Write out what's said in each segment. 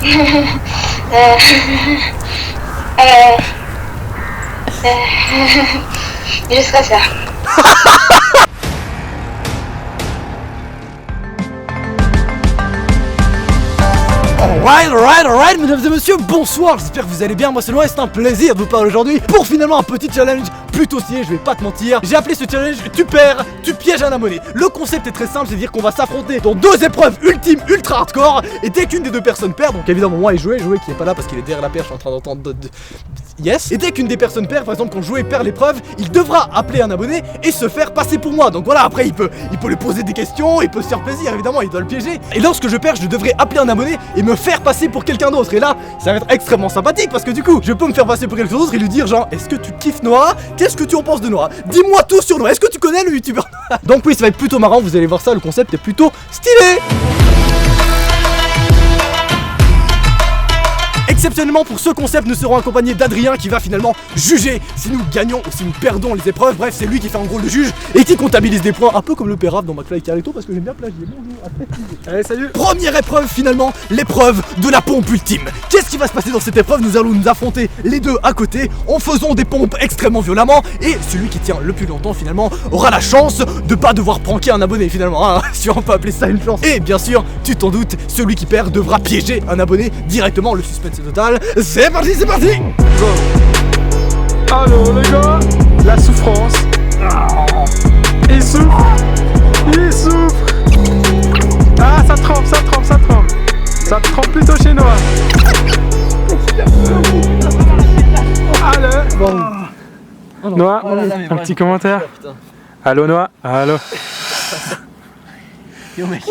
Je serai ça. Alright, mesdames et messieurs, bonsoir, j'espère que vous allez bien, moi c'est Noah et c'est un plaisir de vous parler aujourd'hui pour finalement un petit challenge plutôt stylé, je vais pas te mentir. J'ai appelé ce challenge tu perds, tu pièges un abonné. Le concept est très simple, c'est-à-dire qu'on va s'affronter dans deux épreuves ultimes ultra hardcore et dès qu'une des deux personnes perd, donc évidemment moi et Jouet qui est pas là parce qu'il est derrière la perche en train d'entendre yes. Et dès qu'une des personnes perd, par exemple quand Jouet perd l'épreuve, il devra appeler un abonné et se faire passer pour moi. Donc voilà, après il peut lui poser des questions, il peut se faire plaisir évidemment, il doit le piéger. Et lorsque je perds, je devrais appeler un abonné et me faire passer pour quelqu'un d'autre. Et là, ça va être extrêmement sympathique parce que du coup, je peux me faire passer pour quelqu'un d'autre et lui dire genre, est-ce que tu kiffes Noah? Qu'est-ce que tu en penses de Noah? Dis-moi tout sur Noah. Est-ce que tu connais le youtubeur? Donc oui, ça va être plutôt marrant, vous allez voir ça, le concept est plutôt stylé. Exceptionnellement pour ce concept, nous serons accompagnés d'Adrien qui va finalement juger si nous gagnons ou si nous perdons les épreuves. Bref, c'est lui qui fait en gros le juge et qui comptabilise des points, un peu comme le pérave dans McFly et Carlito parce que j'aime bien plagier. Bonjour, allez, salut. Première épreuve finalement, l'épreuve de la pompe ultime. Qu'est-ce qui va se passer dans cette épreuve? Nous allons nous affronter les deux à côté en faisant des pompes extrêmement violemment et celui qui tient le plus longtemps finalement aura la chance de pas devoir pranker un abonné finalement, hein, si on peut appeler ça une chance. Et bien sûr, tu t'en doutes, celui qui perd devra piéger un abonné directement, le suspense est total. C'est parti, c'est parti. Go. Allô les gars, la souffrance. Il souffre. Il souffre. Ah, ça trempe, ça trempe, ça trempe. Ça trempe plutôt chez Noah. Allô. Bon. Noah, un petit commentaire. Allô Noah. Allô. Yo mec.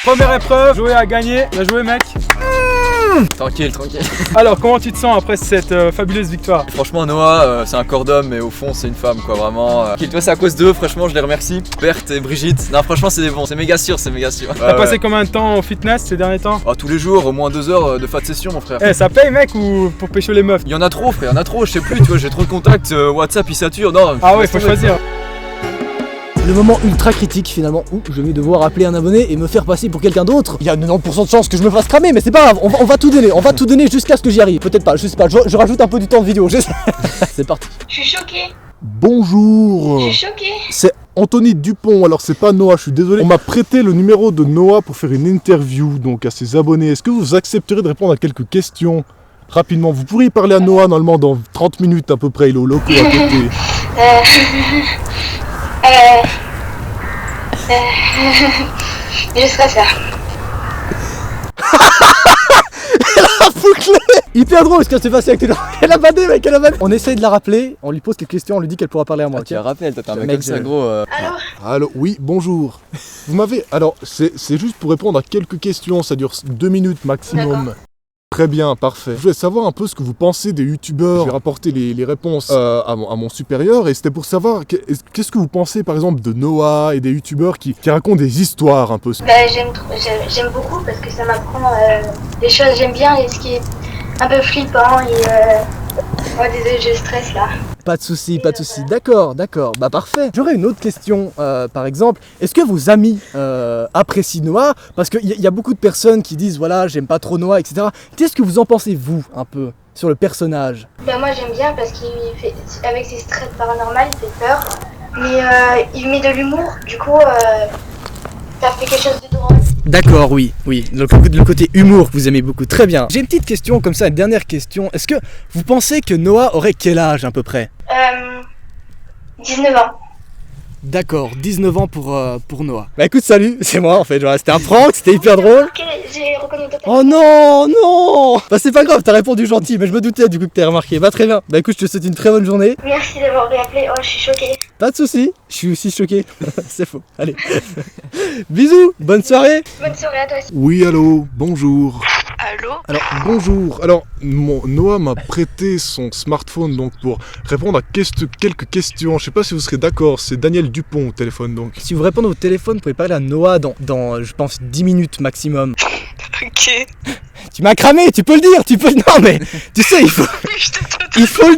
Première épreuve, Joué a gagné. Bien joué mec. Tranquille. Alors, comment tu te sens après cette fabuleuse victoire? Franchement, Noah, c'est un corps d'homme, mais au fond, c'est une femme, quoi, vraiment. Toi, c'est à cause d'eux, franchement, je les remercie. Berthe et Brigitte. Non, franchement, c'est des bons, c'est méga sûr. T'as passé combien de temps au fitness ces derniers temps? Tous les jours, au moins 2 heures de fat session, mon frère. Eh, ça paye, mec, ou pour pécho les meufs? Il y en a trop, frère, je sais plus, tu vois, j'ai trop de contacts, WhatsApp, il sature. Non, ah ouais, faut choisir. Le moment ultra critique finalement où je vais devoir appeler un abonné et me faire passer pour quelqu'un d'autre. Il y a 90% de chance que je me fasse cramer, mais c'est pas grave, on va tout donner, jusqu'à ce que j'y arrive. Peut-être pas, je sais pas, je rajoute un peu du temps de vidéo, c'est parti. Je suis choquée. Bonjour. Je suis choquée. C'est Anthony Dupont, alors c'est pas Noah, je suis désolé. On m'a prêté le numéro de Noah pour faire une interview donc à ses abonnés. Est-ce que vous accepterez de répondre à quelques questions rapidement? Vous pourriez parler à Noah normalement dans 30 minutes à peu près, il est au loco à côté. Je serai ça. Bouclé. Hyper drôle ce qui s'est passé avec tes dents. Elle a badé mec, elle a badé. On essaye de la rappeler, on lui pose des questions, on lui dit qu'elle pourra parler à moi. Tu la rappelles, t'as un mec Mec, comme ça, gros. Allô? Allô, oui, bonjour. Vous m'avez... Alors, c'est juste pour répondre à quelques questions, ça dure 2 minutes maximum. D'accord. Très bien, parfait. Je voulais savoir un peu ce que vous pensez des youtubeurs. Je vais rapporter les réponses à mon supérieur et c'était pour savoir qu'est-ce que vous pensez par exemple de Noah et des youtubeurs qui racontent des histoires un peu. Bah, j'aime beaucoup parce que ça m'apprend des choses. J'aime bien et ce qui est un peu flippant et oh, désolé, je stresse là. Pas de soucis, d'accord, bah parfait. J'aurais une autre question, par exemple, est-ce que vos amis apprécient Noah? Parce qu'il y a beaucoup de personnes qui disent voilà, j'aime pas trop Noah, etc. Qu'est-ce que vous en pensez vous, un peu, sur le personnage? Bah moi j'aime bien parce qu'il fait, avec ses traits paranormales, il fait peur. Mais il met de l'humour, du coup ça fait quelque chose de drôle. D'accord, oui, le côté humour que vous aimez beaucoup, très bien. J'ai une petite question comme ça, une dernière question. Est-ce que vous pensez que Noah aurait quel âge à peu près? 19 ans. D'accord, 19 ans pour Noah. Bah écoute, salut, c'est moi en fait, genre, c'était un prank, c'était hyper drôle. Ok, j'ai reconnu ta tête. Oh non. Bah c'est pas grave, t'as répondu gentil, mais je me doutais du coup que t'as remarqué. Bah très bien, bah écoute, je te souhaite une très bonne journée. Merci d'avoir réappelé, oh je suis choquée. Pas de soucis, je suis aussi choqué. C'est faux, allez. Bisous, bonne soirée. Bonne soirée à toi aussi. Oui, allô, bonjour. Allô? Alors, bonjour. Alors, Noah m'a prêté son smartphone donc pour répondre à quelques questions. Je sais pas si vous serez d'accord, c'est Daniel Dupont au téléphone donc. Si vous répondez au téléphone, vous pouvez parler à Noah dans je pense 10 minutes maximum. Ok. Tu m'as cramé, tu peux le dire, tu peux... Non mais, tu sais, il faut le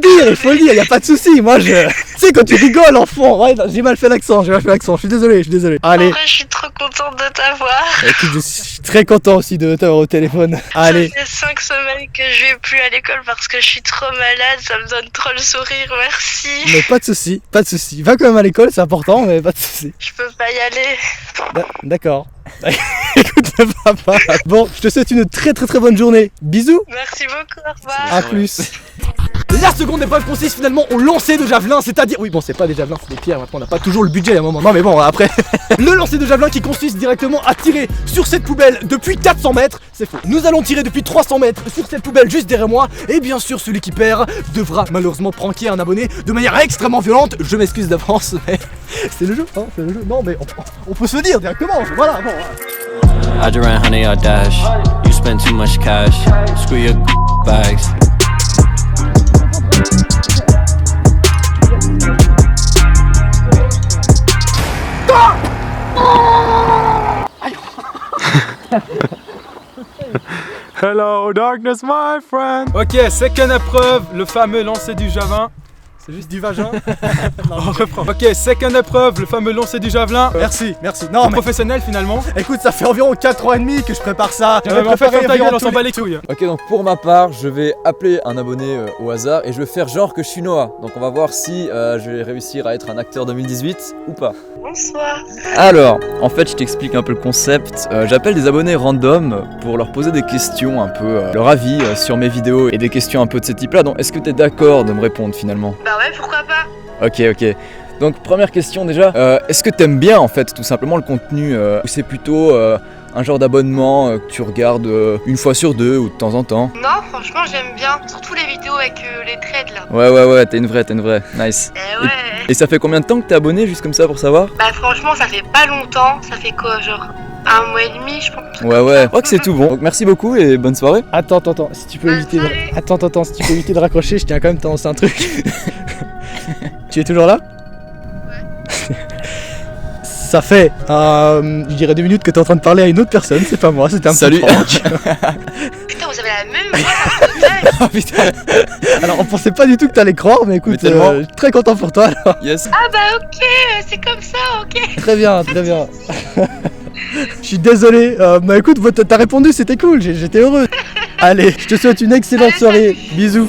dire, y a pas de souci. Moi je... Tu sais, quand tu rigoles en fond, ouais, j'ai mal fait l'accent, je suis désolé. Allez. En vrai, je suis trop contente de t'avoir. Écoute, je suis très content aussi de t'avoir au téléphone. Allez. Ça fait 5 semaines que je vais plus à l'école parce que je suis trop malade, ça me donne trop le sourire, merci. Mais pas de souci. Va quand même à l'école, c'est important, mais pas de souci. Je peux pas y aller. D'accord. Écoute, ça va pas. Bon, je te souhaite une très bonne journée. Bisous. Merci beaucoup, au revoir. À plus. La seconde épreuve consiste finalement au lancer de javelin, c'est-à-dire... Oui bon, c'est pas des javelins, c'est des pierres, maintenant on n'a pas toujours le budget à un moment. Non mais bon, après... Le lancer de javelin qui consiste directement à tirer sur cette poubelle depuis 400 mètres. C'est faux. Nous allons tirer depuis 300 mètres sur cette poubelle juste derrière moi. Et bien sûr, celui qui perd devra malheureusement pranker un abonné de manière extrêmement violente. Je m'excuse d'avance, mais... C'est le jeu, hein, c'est le jeu. Non mais on peut se le dire directement, voilà, bon... I ran honey, I dash. You spend too much cash. Screw your bags. Hello, darkness, my friend. Ok, second épreuve, le fameux lancer du javelin. C'est juste du vagin. On reprend. Ok, second épreuve, le fameux lancer du javelin. Merci. Non mais... Professionnel finalement. Écoute, ça fait environ 4 ans et demi que je prépare ça. Mais en fait, ferme ta gueule, on s'en bat les couilles. Ok, donc pour ma part, je vais appeler un abonné au hasard et je vais faire genre que je suis Noah. Donc on va voir si je vais réussir à être un acteur 2018 ou pas. Bonsoir. Alors, en fait, je t'explique un peu le concept. J'appelle des abonnés random pour leur poser des questions, un peu leur avis sur mes vidéos et des questions un peu de ce type-là. Donc, est-ce que t'es d'accord de me répondre finalement? Bah ouais, pourquoi pas. Ok. Donc, première question déjà. Est-ce que t'aimes bien en fait tout simplement le contenu ou c'est plutôt un genre d'abonnement que tu regardes une fois sur deux ou de temps en temps? Non, franchement, j'aime bien. Surtout les vidéos avec les trades là. Ouais, t'es une vraie. Nice. Ouais. Et ça fait combien de temps que t'es abonné juste comme ça pour savoir? Bah franchement, ça fait pas longtemps. Ça fait quoi, genre 1 mois et demi, je pense. Ouais. Je crois que c'est tout bon. Donc merci beaucoup et bonne soirée. Attends, si tu peux éviter de... Attends, si tu peux éviter de raccrocher, je tiens quand même à t'annoncer un truc. Tu es toujours là? Ouais. Ça fait, je dirais 2 minutes que t'es en train de parler à une autre personne, c'est pas moi, c'était un Salut. petit prank. Putain, vous avez la même voix, par contre. Oh putain. Alors on pensait pas du tout que t'allais croire, mais écoute, Mais tellement. je suis très content pour toi alors. Yes. Ah bah ok, c'est comme ça, ok. Très bien. Je suis désolé, bah écoute, t'as répondu, c'était cool, j'étais heureux. Allez, je te souhaite une excellente soirée, bisous.